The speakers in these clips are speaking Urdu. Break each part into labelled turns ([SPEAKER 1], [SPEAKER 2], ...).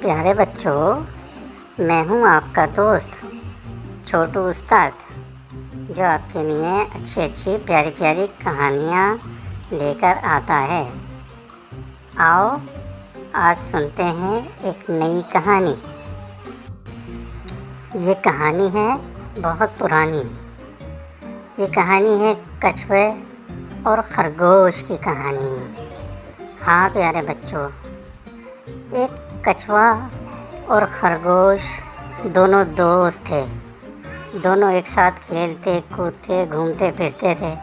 [SPEAKER 1] پیارے بچوں، میں ہوں آپ کا دوست چھوٹو استاد، جو آپ کے لیے اچھی پیاری پیاری کہانیاں لے کر آتا ہے۔ آؤ آج سنتے ہیں ایک نئی کہانی۔ یہ کہانی ہے بہت پرانی۔ یہ کہانی ہے کچھوے اور خرگوش کی کہانی۔ ہاں پیارے بچوں، ایک کچھوا اور خرگوش دونوں دوست تھے۔ دونوں ایک ساتھ کھیلتے کودتے گھومتے پھرتے تھے۔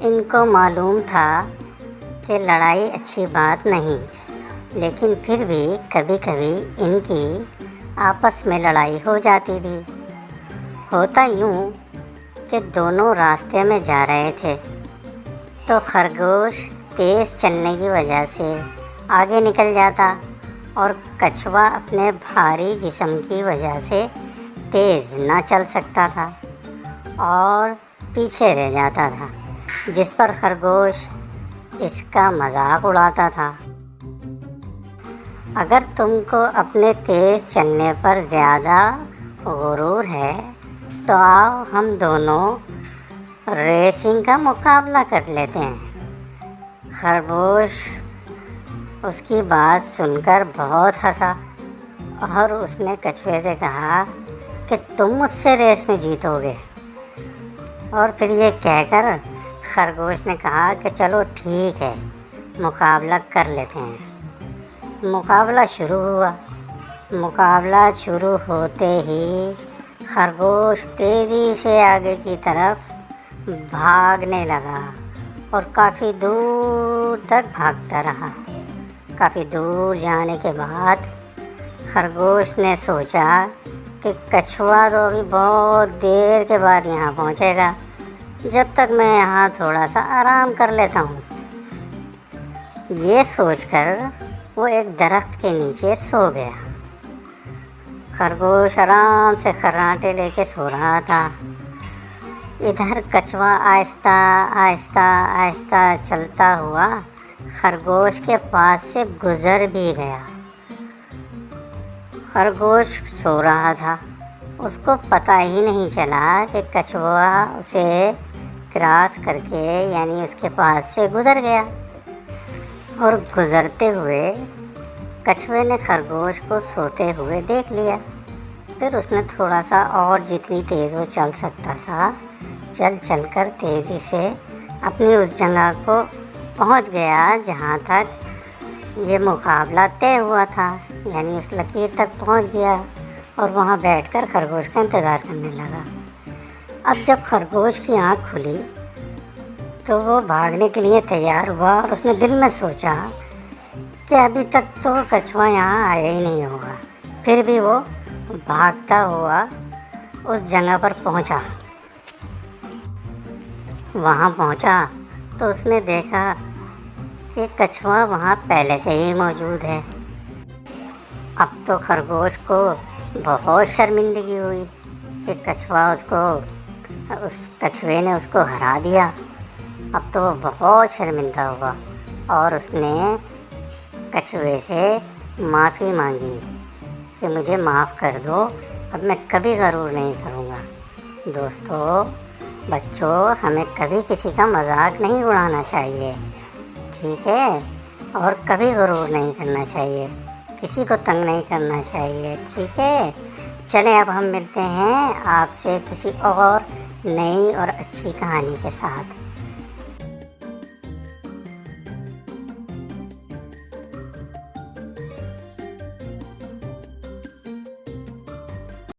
[SPEAKER 1] ان کو معلوم تھا کہ لڑائی اچھی بات نہیں، لیکن پھر بھی کبھی کبھی ان کی آپس میں لڑائی ہو جاتی تھی۔ ہوتا یوں کہ دونوں راستے میں جا رہے تھے تو خرگوش تیز چلنے کی وجہ سے آگے نکل جاتا اور کچھوا اپنے بھاری جسم کی وجہ سے تیز نہ چل سکتا تھا اور پیچھے رہ جاتا تھا، جس پر خرگوش اس کا مذاق اڑاتا تھا۔ اگر تم کو اپنے تیز چلنے پر زیادہ غرور ہے تو آؤ ہم دونوں ریسنگ کا مقابلہ کر لیتے ہیں۔ خرگوش اس کی بات سن کر بہت ہنسا اور اس نے کچھوے سے کہا کہ تم مجھ سے ریس میں جیتو گے۔ اور پھر یہ کہہ کر خرگوش نے کہا کہ چلو ٹھیک ہے، مقابلہ کر لیتے ہیں۔ مقابلہ شروع ہوا۔ مقابلہ شروع ہوتے ہی خرگوش تیزی سے آگے کی طرف بھاگنے لگا اور کافی دور تک بھاگتا رہا۔ کافی دور جانے کے بعد خرگوش نے سوچا کہ کچھوا تو ابھی بہت دیر کے بعد یہاں پہنچے گا، جب تک میں یہاں تھوڑا سا آرام کر لیتا ہوں۔ یہ سوچ کر وہ ایک درخت کے نیچے سو گیا۔ خرگوش آرام سے خراٹے لے کے سو رہا تھا۔ ادھر کچھوا آہستہ آہستہ آہستہ چلتا ہوا خرگوش کے پاس سے گزر بھی گیا۔ خرگوش سو رہا تھا، اس کو پتہ ہی نہیں چلا کہ کچھوا اسے کراس کر کے یعنی اس کے پاس سے گزر گیا۔ اور گزرتے ہوئے کچھوے نے خرگوش کو سوتے ہوئے دیکھ لیا۔ پھر اس نے تھوڑا سا اور جتنی تیز وہ چل سکتا تھا چل کر تیزی سے اپنی اس جگہ کو پہنچ گیا جہاں تک یہ مقابلہ طے ہوا تھا، یعنی اس لکیر تک پہنچ گیا اور وہاں بیٹھ کر خرگوش کا انتظار کرنے لگا۔ اب جب خرگوش کی آنکھ کھلی تو وہ بھاگنے کے لیے تیار ہوا اور اس نے دل میں سوچا کہ ابھی تک تو کچھوا یہاں آیا ہی نہیں ہوگا۔ پھر بھی وہ بھاگتا ہوا اس جگہ پر پہنچا۔ وہاں پہنچا تو اس نے دیکھا کہ کچھوا وہاں پہلے سے ہی موجود ہے۔ اب تو خرگوش کو بہت شرمندگی ہوئی کہ اس کچھوے نے اس کو ہرا دیا۔ اب تو وہ بہت شرمندہ ہوا اور اس نے کچھوے سے معافی مانگی کہ مجھے معاف کر دو، اب میں کبھی غرور نہیں کروں گا۔ دوستو، بچوں، ہمیں کبھی کسی کا مذاق نہیں اڑانا چاہیے، ٹھیک ہے؟ اور کبھی غرور نہیں کرنا چاہیے، کسی کو تنگ نہیں کرنا چاہیے، ٹھیک ہے؟ چلیں اب ہم ملتے ہیں آپ سے کسی اور نئی اور اچھی کہانی کے ساتھ۔